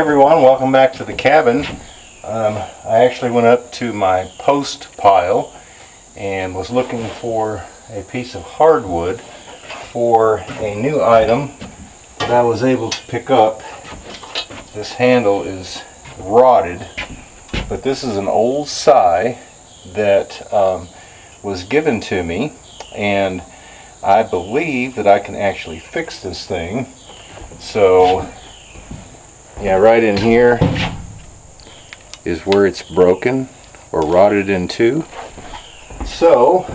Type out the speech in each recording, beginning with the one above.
everyone, welcome back to the cabin. I actually went up to my post pile and was looking for a piece of hardwood for a new item that I was able to pick up. This handle is rotted, but this is an old sigh that was given to me, and I believe that I can actually fix this thing. So yeah, right in here is where it's broken or rotted in two. So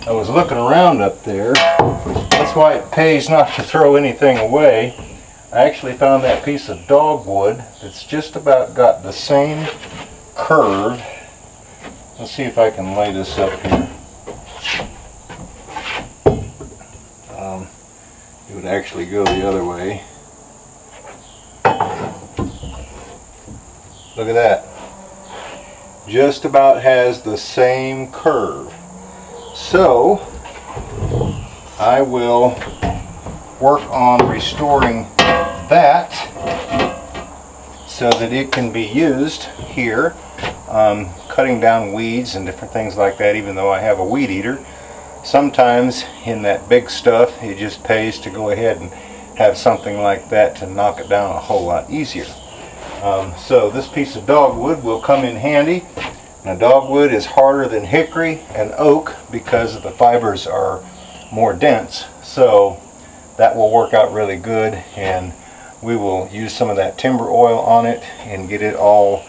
I was looking around up there. That's why it pays not to throw anything away. I actually found that piece of dogwood that's just about got the same curve. Let's see if I can lay this up here. It would actually go the other way. Look at that. Just about has the same curve. So I will work on restoring that so that it can be used here, cutting down weeds and different things like that. Even though I have a weed eater, sometimes in that big stuff it just pays to go ahead and have something like that to knock it down a whole lot easier. So this piece of dogwood will come in handy. Now, dogwood is harder than hickory and oak because the fibers are more dense, so that will work out really good, and we will use some of that timber oil on it and get it all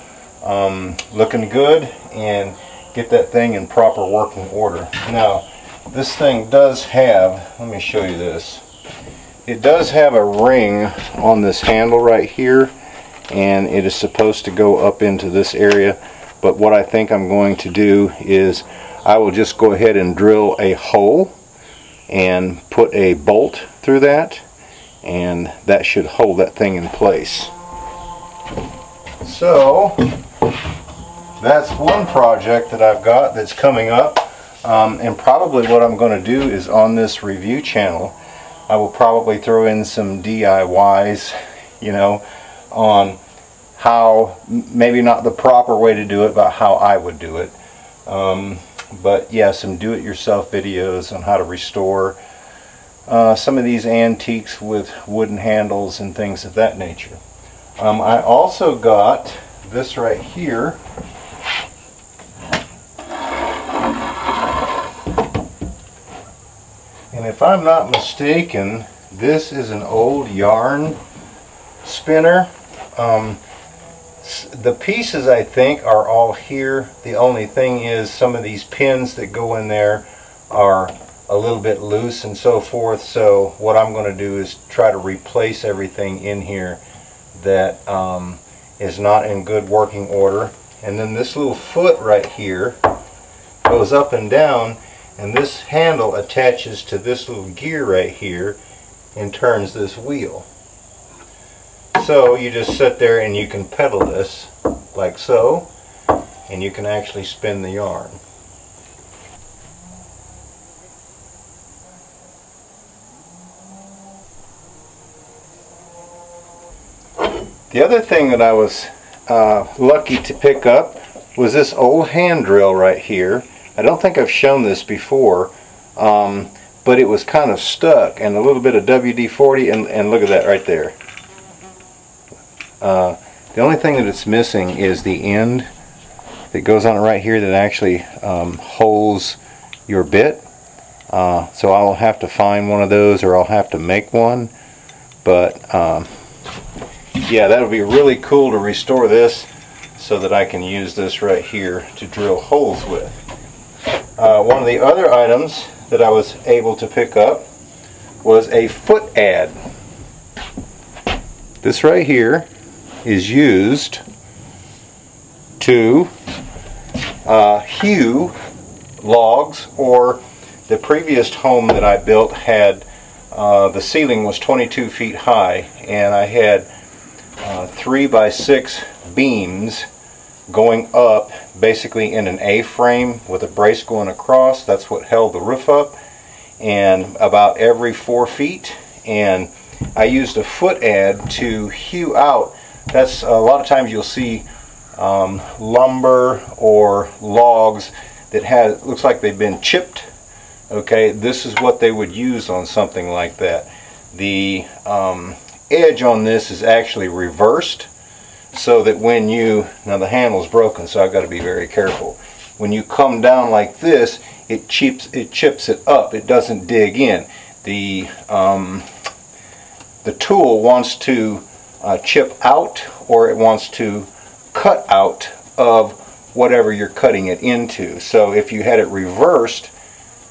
looking good and get that thing in proper working order. Now, this thing does have, let me show you this, it does have a ring on this handle right here, and it is supposed to go up into this area. But what I think I'm going to do is I will just go ahead and drill a hole and put a bolt through that, and that should hold that thing in place. So that's one project that I've got that's coming up, and probably what I'm going to do is on this review channel I will probably throw in some DIYs, you know, on how, maybe not the proper way to do it, but how I would do it. But yeah, some do-it-yourself videos on how to restore some of these antiques with wooden handles and things of that nature. I also got this right here. And if I'm not mistaken, this is an old yarn spinner. The pieces, I think, are all here. The only thing is some of these pins that go in there are a little bit loose and so forth. So what I'm going to do is try to replace everything in here that is not in good working order. And then this little foot right here goes up and down, and this handle attaches to this little gear right here and turns this wheel. So you just sit there and you can pedal this like so, and you can actually spin the yarn. The other thing that I was lucky to pick up was this old hand drill right here. I don't think I've shown this before, but it was kind of stuck, and a little bit of WD-40, and look at that right there. The only thing that it's missing is the end that goes on it right here that actually holds your bit. So I'll have to find one of those, or I'll have to make one. But yeah, that would be really cool to restore this so that I can use this right here to drill holes with. One of the other items that I was able to pick up was a foot adze. This right here is used to hew logs, or the previous home that I built had the ceiling was 22 feet high, and I had 3 by 6 beams going up basically in an A-frame with a brace going across. That's what held the roof up, and about every 4 feet, and I used a foot adze to hew out That's a lot of times you'll see lumber or logs that looks like they've been chipped. Okay, this is what they would use on something like that. The edge on this is actually reversed, so that when now the handle's broken, so I've got to be very careful. When you come down like this, it chips it up. It doesn't dig in. The tool wants to chip out, or it wants to cut out of whatever you're cutting it into. So if you had it reversed,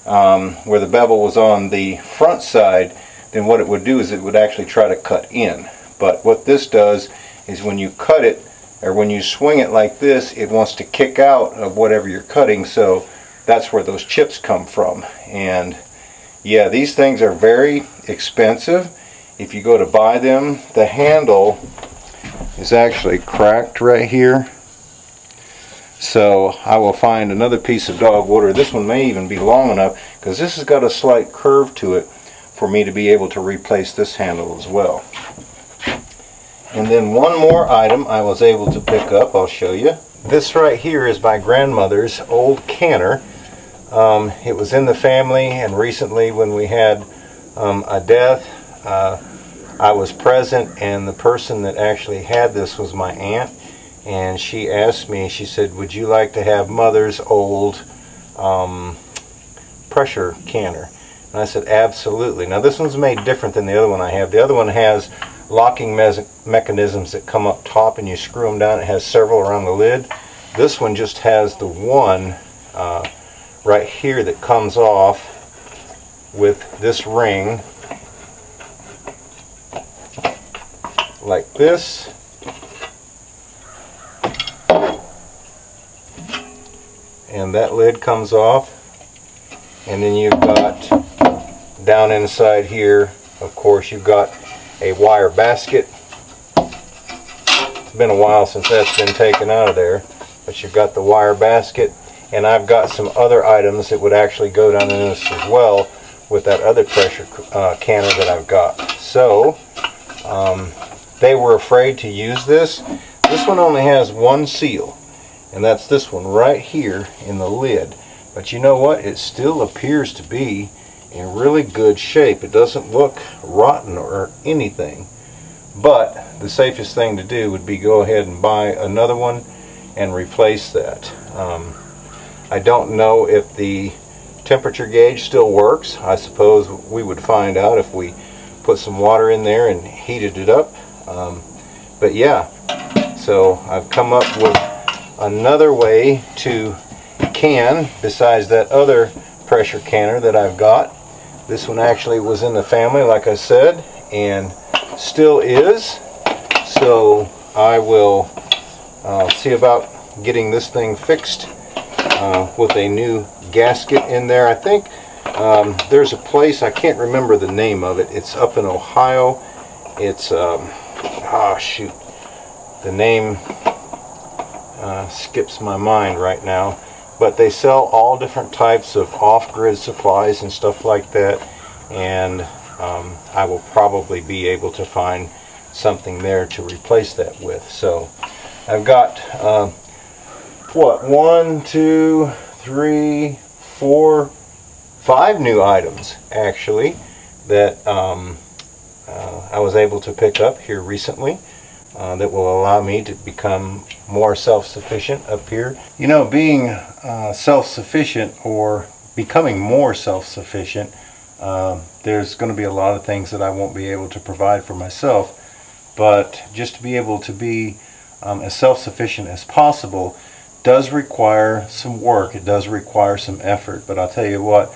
where the bevel was on the front side, then what it would do is it would actually try to cut in. But what this does is when you cut it, or when you swing it like this, it wants to kick out of whatever you're cutting, so that's where those chips come from. And yeah, these things are very expensive. If you go to buy them, the handle is actually cracked right here. So I will find another piece of dogwood, or this one may even be long enough, because this has got a slight curve to it for me to be able to replace this handle as well. And then one more item I was able to pick up, I'll show you. This right here is my grandmother's old canner. It was in the family, and recently when we had a death, I was present, and the person that actually had this was my aunt, and she asked me, she said, would you like to have mother's old pressure canner? And I said, absolutely. Now this one's made different than the other one I have. The other one has locking mechanisms that come up top and you screw them down. It has several around the lid. This one just has the one right here that comes off with this ring like this. And that lid comes off, and then you've got down inside here, of course, you've got a wire basket. It's been a while since that's been taken out of there, but you've got the wire basket, and I've got some other items that would actually go down in this as well with that other pressure canner that I've got. So they were afraid to use this. This one only has one seal, and that's this one right here in the lid. But you know what? It still appears to be in really good shape. It doesn't look rotten or anything. But the safest thing to do would be go ahead and buy another one and replace that. I don't know if the temperature gauge still works. I suppose we would find out if we put some water in there and heated it up. But yeah, so I've come up with another way to can besides that other pressure canner that I've got. This one actually was in the family, like I said, and still is. So I will see about getting this thing fixed with a new gasket in there. I think there's a place, I can't remember the name of it. It's up in Ohio. It's shoot, the name skips my mind right now, but they sell all different types of off-grid supplies and stuff like that, and I will probably be able to find something there to replace that with. So I've got what, 1, 2, 3, 4, 5 new items actually that I was able to pick up here recently that will allow me to become more self-sufficient up here. You know, being self-sufficient or becoming more self-sufficient, there's going to be a lot of things that I won't be able to provide for myself, but just to be able to be as self-sufficient as possible does require some work. It does require some effort, but I'll tell you what,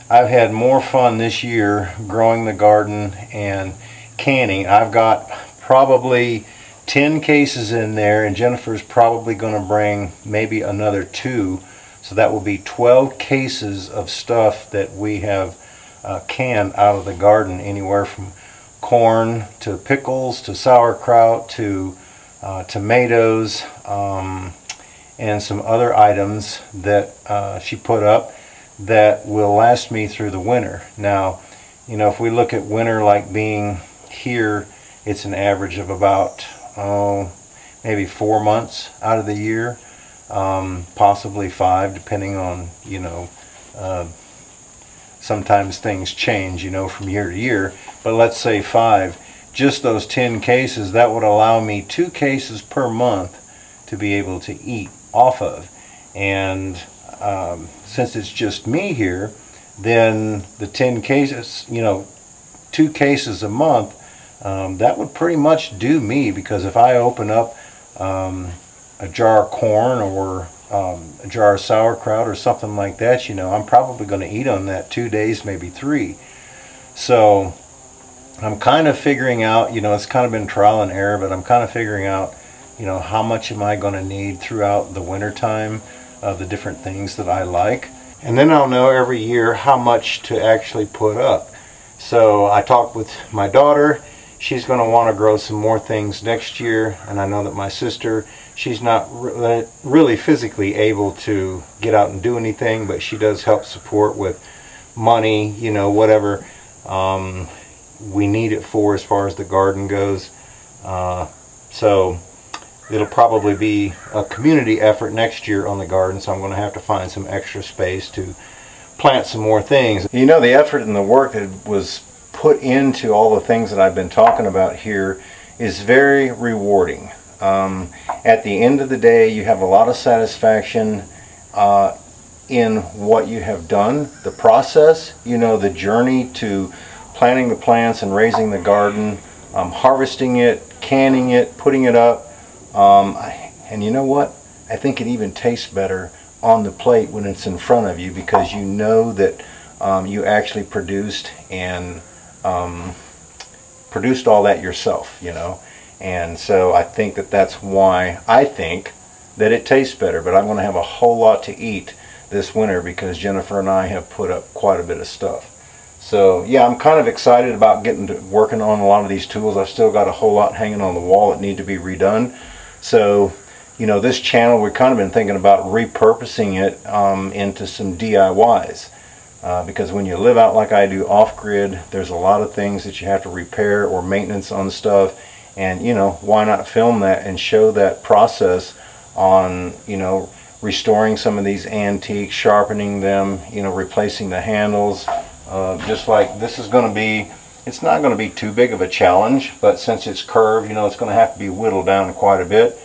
I've had more fun this year growing the garden and canning. I've got probably 10 cases in there, and Jennifer's probably going to bring maybe another 2, so that will be 12 cases of stuff that we have canned out of the garden, anywhere from corn to pickles to sauerkraut to tomatoes, and some other items that she put up that will last me through the winter. Now, you know, if we look at winter like being here, it's an average of about maybe 4 months out of the year, possibly 5, depending on, sometimes things change, from year to year, but let's say 5. Just those 10 cases, that would allow me 2 cases per month to be able to eat off of. And since it's just me here, then the 10 cases, 2 cases a month, that would pretty much do me, because if I open up a jar of corn or a jar of sauerkraut or something like that, I'm probably going to eat on that 2 days, maybe 3. So I'm kind of figuring out, it's kind of been trial and error, but I'm kind of figuring out, how much am I going to need throughout the winter time of the different things that I like. And then I'll know every year how much to actually put up. So I talked with my daughter. She's going to want to grow some more things next year. And I know that my sister, she's not really physically able to get out and do anything, but she does help support with money, whatever we need it for as far as the garden goes. So it'll probably be a community effort next year on the garden, so I'm going to have to find some extra space to plant some more things. The effort and the work that was put into all the things that I've been talking about here is very rewarding. At the end of the day, you have a lot of satisfaction in what you have done, the process, the journey to planting the plants and raising the garden, harvesting it, canning it, putting it up. And you know what? I think it even tastes better on the plate when it's in front of you, because you know that you actually produced all that yourself, And so I think that that's why I think that it tastes better. But I'm going to have a whole lot to eat this winter because Jennifer and I have put up quite a bit of stuff. So yeah, I'm kind of excited about getting to working on a lot of these tools. I've still got a whole lot hanging on the wall that need to be redone. So, this channel, we've kind of been thinking about repurposing it into some DIYs. Because when you live out like I do off-grid, there's a lot of things that you have to repair or maintenance on stuff. And, why not film that and show that process on, restoring some of these antiques, sharpening them, replacing the handles. Just like this is going to be, it's not going to be too big of a challenge, but since it's curved, it's going to have to be whittled down quite a bit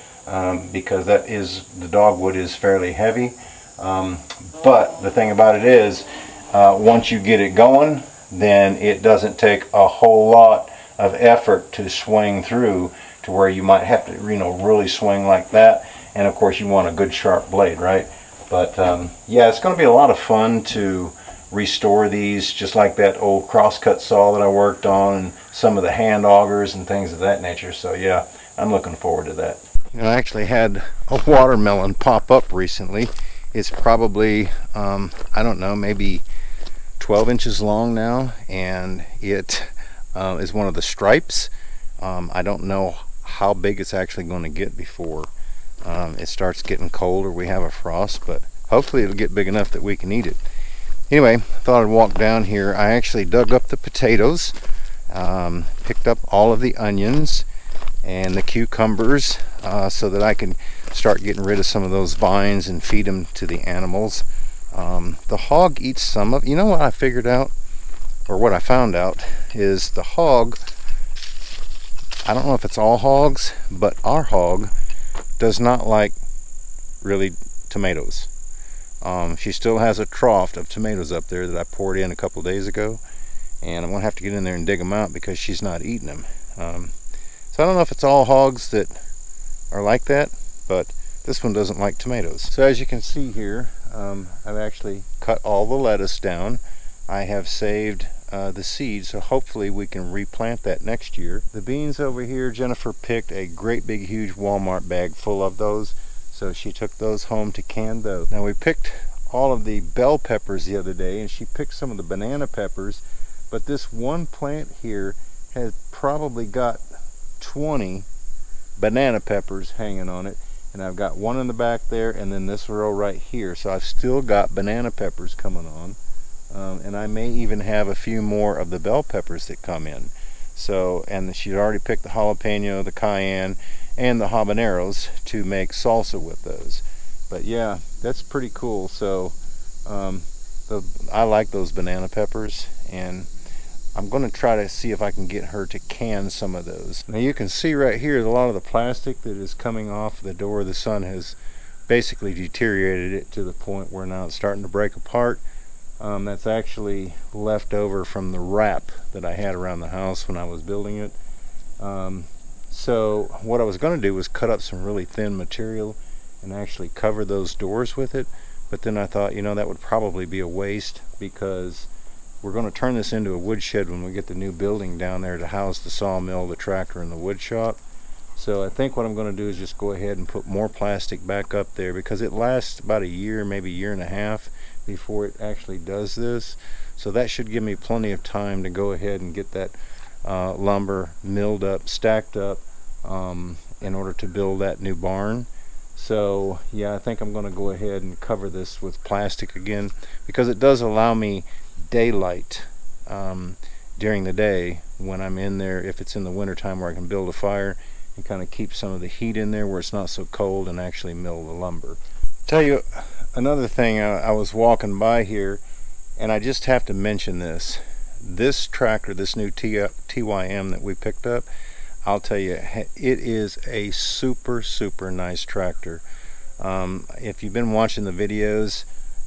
because the dogwood is fairly heavy. But the thing about it is, once you get it going, then it doesn't take a whole lot of effort to swing through to where you might have to, really swing like that. And of course, you want a good sharp blade, right? But yeah, it's going to be a lot of fun to restore these, just like that old crosscut saw that I worked on, and some of the hand augers and things of that nature. So yeah, I'm looking forward to that. I actually had a watermelon pop up recently. It's probably, I don't know, maybe 12 inches long now, and it is one of the stripes. I don't know how big it's actually going to get before it starts getting cold or we have a frost, but hopefully it'll get big enough that we can eat it. Anyway, thought I'd walk down here. I actually dug up the potatoes, picked up all of the onions and the cucumbers so that I can start getting rid of some of those vines and feed them to the animals. The hog eats some of, what I figured out, or what I found out, is the hog, I don't know if it's all hogs, but our hog does not like really tomatoes. She still has a trough of tomatoes up there that I poured in a couple days ago, and I'm going to have to get in there and dig them out because she's not eating them. So I don't know if it's all hogs that are like that, but this one doesn't like tomatoes. So as you can see here, I've actually cut all the lettuce down. I have saved the seeds, so hopefully we can replant that next year. The beans over here, Jennifer picked a great big huge Walmart bag full of those. So she took those home to can those. Now we picked all of the bell peppers the other day, and she picked some of the banana peppers, but this one plant here has probably got 20 banana peppers hanging on it, and I've got one in the back there and then this row right here. So I've still got banana peppers coming on, and I may even have a few more of the bell peppers that come in. So, and she'd already picked the jalapeno, the cayenne, and the habaneros to make salsa with those. But yeah, that's pretty cool. So I like those banana peppers, and I'm going to try to see if I can get her to can some of those. Now you can see right here a lot of the plastic that is coming off the door. The sun has basically deteriorated it to the point where now it's starting to break apart. That's actually left over from the wrap that I had around the house when I was building it. So what I was going to do was cut up some really thin material and actually cover those doors with it. But then I thought, you know, that would probably be a waste, because we're going to turn this into a woodshed when we get the new building down there to house the sawmill, the tractor, and the wood shop. So I think what I'm going to do is just go ahead and put more plastic back up there, because it lasts about a year, maybe a year and a half before it actually does this. So that should give me plenty of time to go ahead and get that lumber milled up, stacked up, in order to build that new barn. So yeah, I think I'm going to go ahead and cover this with plastic again, because it does allow me daylight during the day when I'm in there, if it's in the wintertime, where I can build a fire and kind of keep some of the heat in there where it's not so cold, and actually mill the lumber. Tell you another thing, I was walking by here, and I just have to mention this. This tractor, this new TYM that we picked up, I'll tell you, it is a super nice tractor. If you've been watching the videos,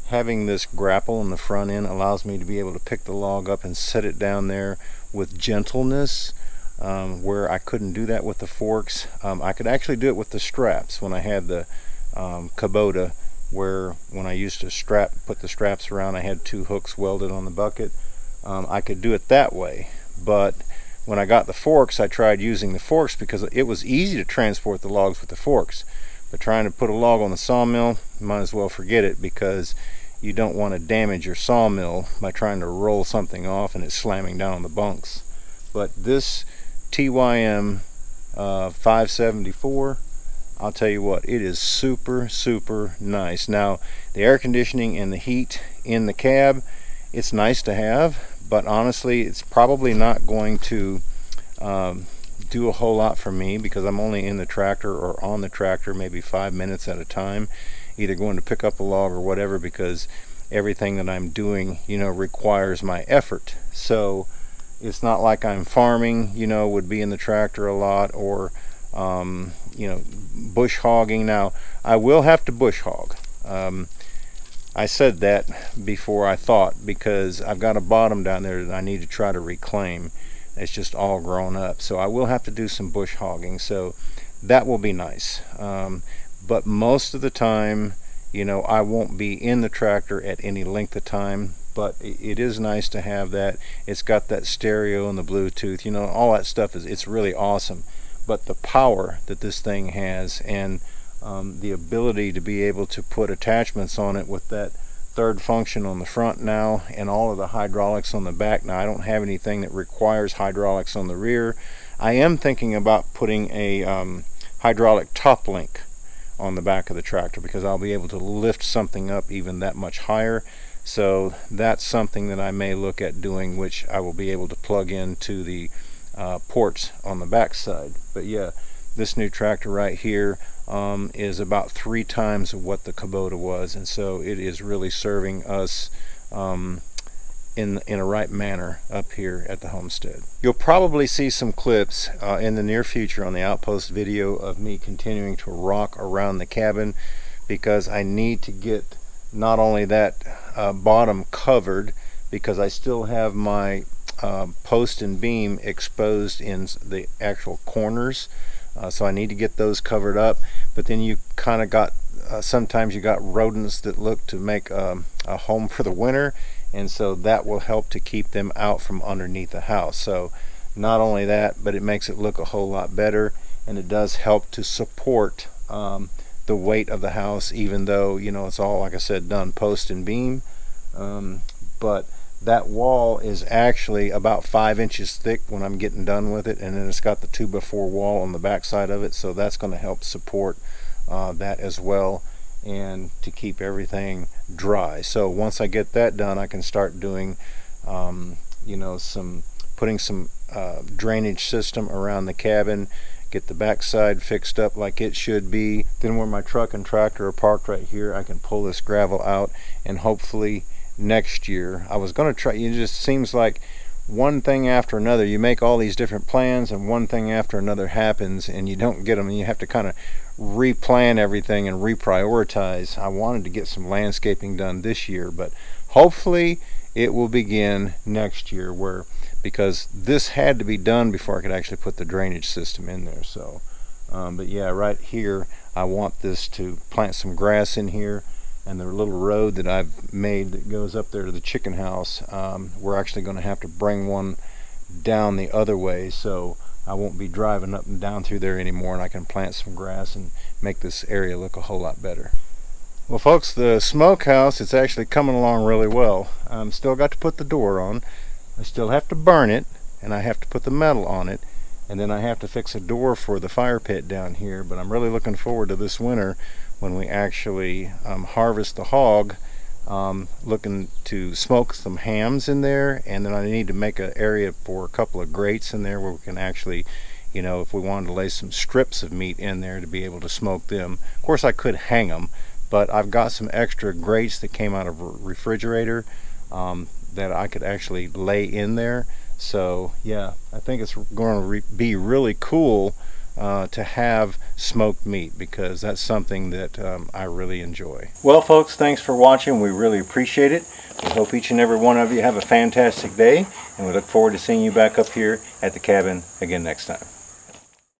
having this grapple in the front end allows me to be able to pick the log up and set it down there with gentleness, where I couldn't do that with the forks. I could actually do it with the straps when I had the Kubota, where when I used to put the straps around, I had 2 hooks welded on the bucket. I could do it that way, but when I got the forks, I tried using the forks because it was easy to transport the logs with the forks. But trying to put a log on the sawmill, you might as well forget it, because you don't want to damage your sawmill by trying to roll something off and it's slamming down on the bunks. But this TYM 574, I'll tell you what, it is super nice. Now, the air conditioning and the heat in the cab, it's nice to have, but honestly, it's probably not going to do a whole lot for me, because I'm only in the tractor or on the tractor maybe 5 minutes at a time, either going to pick up a log or whatever, because everything that I'm doing, you know, requires my effort. So it's not like I'm farming, you know, would be in the tractor a lot, or you know, bush hogging. Now, I will have to bush hog. I said that before, I thought, because I've got a bottom down there that I need to try to reclaim. It's just all grown up, so I will have to do some bush hogging, so that will be nice. But most of the time, you know, I won't be in the tractor at any length of time, but it is nice to have that. It's got that stereo and the Bluetooth, you know, all that stuff it's really awesome. But the power that this thing has, and the ability to be able to put attachments on it with that third function on the front now, and all of the hydraulics on the back. Now, I don't have anything that requires hydraulics on the rear. I am thinking about putting a hydraulic top link on the back of the tractor, because I'll be able to lift something up even that much higher. So that's something that I may look at doing, which I will be able to plug into the ports on the back side. But yeah, this new tractor right here is about 3 times what the Kubota was, and so it is really serving us in a right manner up here at the homestead. You'll probably see some clips in the near future on the Outpost video of me continuing to rock around the cabin, because I need to get not only that bottom covered, because I still have my post and beam exposed in the actual corners, so I need to get those covered up. But then you kind of got sometimes you got rodents that look to make a home for the winter, and so that will help to keep them out from underneath the house. So not only that, but it makes it look a whole lot better, and it does help to support the weight of the house, even though, you know, it's all, like I said, done post and beam. But that wall is actually about 5 inches thick when I'm getting done with it, and then it's got the 2x4 wall on the back side of it, so that's going to help support that as well, and to keep everything dry. So once I get that done, I can start doing you know, putting some drainage system around the cabin, get the backside fixed up like it should be. Then where my truck and tractor are parked right here, I can pull this gravel out, and hopefully next year, I was going to try, it just seems like one thing after another, you make all these different plans and one thing after another happens and you don't get them, and you have to kind of replan everything and reprioritize. I wanted to get some landscaping done this year, but hopefully it will begin next year, because this had to be done before I could actually put the drainage system in there. So but yeah, right here I want this to plant some grass in here, and the little road that I've made that goes up there to the chicken house, we're actually going to have to bring one down the other way, so I won't be driving up and down through there anymore, and I can plant some grass and make this area look a whole lot better. Well folks, the smokehouse, it's actually coming along really well. Still got to put the door on, I still have to burn it, and I have to put the metal on it, and then I have to fix a door for the fire pit down here. But I'm really looking forward to this winter when we actually harvest the hog. Looking to smoke some hams in there, and then I need to make an area for a couple of grates in there where we can actually, you know, if we wanted to lay some strips of meat in there to be able to smoke them. Of course I could hang them, but I've got some extra grates that came out of a refrigerator that I could actually lay in there. So yeah, I think it's going to be really cool to have smoked meat, because that's something that I really enjoy. Well folks, thanks for watching. We really appreciate it. We hope each and every one of you have a fantastic day, and we look forward to seeing you back up here at the cabin again next time.